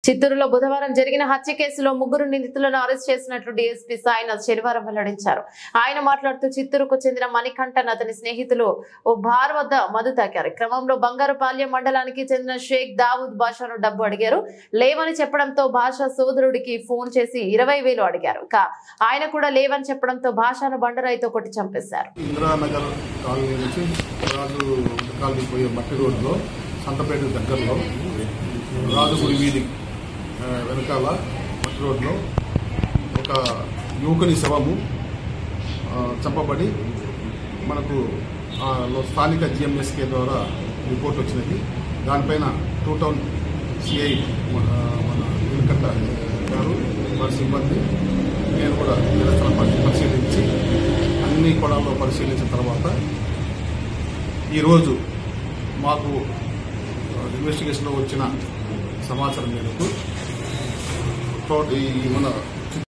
చిత్తూరులో బుధవారం జరిగిన హత్య కేసులో ముగ్గురు నిందితులను అరెస్ట్ చేసినట్లు డీఎస్పీ సాయినాథ్ శనివారం వెల్లడించారు. ఆయన మాట్లాడుతూ చిత్తూరుకు చెందిన మణికంఠన్ అతని స్నేహితులు ఓ బార్ వద్ద మధు తాకారు. క్రమంలో బంగారుపాల్యం మండలానికి చెందిన షేక్ దావూద్ బాషాను డబ్బు అడిగారు. లేవని చెప్పడంతో బాషా సోదరుడికి ఫోన్ చేసి 20,000 అడిగారు. ఆయన కూడా లేవని చెప్పడంతో బాషాను బండరాయితో కొట్టి చంపేశారు. ఇంద్రానగర్ కాలనీ నుంచి రాజు కాలనీ పోయే మట్టి రోడ్లో సంతపేట దగ్గరలో రాజుగుడి వీధి వెనకాల మట్టి రోడ్లో ఒక యువకుని శవము చంపబడి మనకు స్థానిక జిఎంఎస్కే ద్వారా రిపోర్ట్ వచ్చినది. దానిపైన 2 టౌన్ సిఐ మన నీలకంఠ గారు వారి సిబ్బంది నేను కూడా పరిశీలించి అన్ని కొడాల్లో పరిశీలించిన తర్వాత ఈరోజు మాకు ఇన్వెస్టిగేషన్లో వచ్చిన సమాచారం మేరకు మన